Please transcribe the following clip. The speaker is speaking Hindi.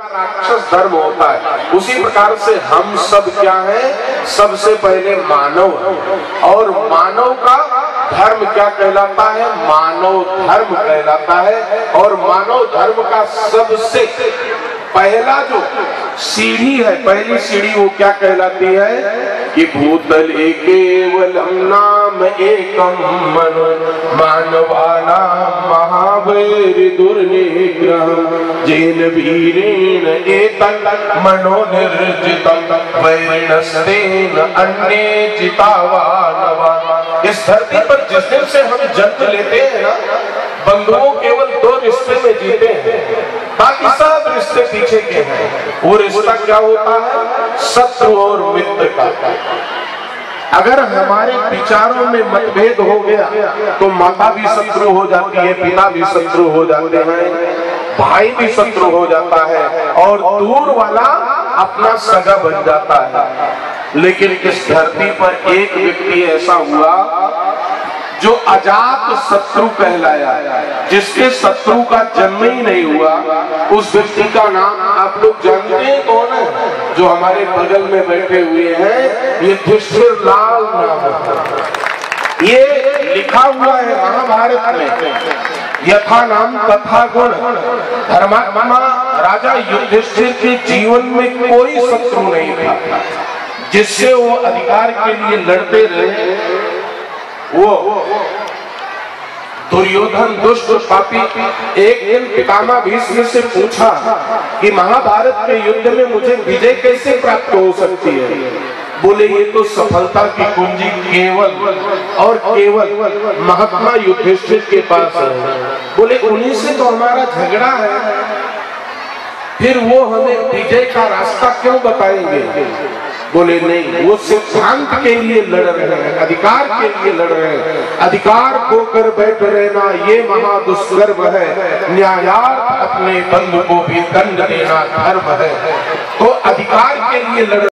राक्षस धर्म होता है, उसी प्रकार से हम सब क्या हैं? सबसे पहले मानव हैं। और मानव का धर्म क्या कहलाता है? मानव धर्म कहलाता है। और मानव धर्म का सबसे पहला जो सीढ़ी है, पहली सीढ़ी वो क्या कहलाती है? कि भूतल केवलम नाम एकम मनो मानवानां महावैर दुर्निग्रहम् जेन वीरेण एतत् मनो निर्जितम् वैरिणस्तेन अन्ये जितावानवान्। इस धरती पर जिस दिन से हम जन्म लेते हैं ना, बंधुओं केवल 2 रिश्ते में जीते हैं, बाकी सब रिश्ते पीछे के हैं। वो रिश्ता क्या होता है? शत्रु और मित्र का। अगर हमारे विचारों में मतभेद हो गया तो माता भी शत्रु हो जाती है, पिता भी शत्रु हो जाते हैं, भाई भी शत्रु हो जाता है, और दूर वाला अपना सगा बन जाता है। लेकिन इस धरती पर एक व्यक्ति ऐसा हुआ जो अजात शत्रु कहलाया, जिसके शत्रु का जन्म ही नहीं हुआ। उस व्यक्ति का नाम आप लोग जानते हैं कौन है? जो हमारे बगल में बैठे हुए हैं, ये युधिष्ठिर लाल नाम है। ये लिखा हुआ है महाभारत में, यथा नाम तथा गुण। धर्मात्मा राजा युधिष्ठिर के जीवन में कोई शत्रु नहीं था जिससे वो अधिकार के लिए लड़ते रहे। वो दुर्योधन दुष्ट पापी एक दिन पितामह भीष्म से पूछा कि महाभारत के युद्ध में मुझे विजय कैसे प्राप्त हो सकती है? बोले ये तो सफलता की कुंजी केवल और केवल महात्मा युधिष्ठिर के पास है। बोले उन्हीं से तो हमारा झगड़ा है, फिर वो हमें विजय का रास्ता क्यों बताएंगे? बोले नहीं, वो सिद्धांत के लिए लड़ रहे हैं, अधिकार के लिए लड़ रहे हैं। अधिकार खोकर बैठ रहना ये महादुष्कर्म है, न्यायार्थ अपने बंधु को भी दंड देना धर्म है। तो अधिकार के लिए लड़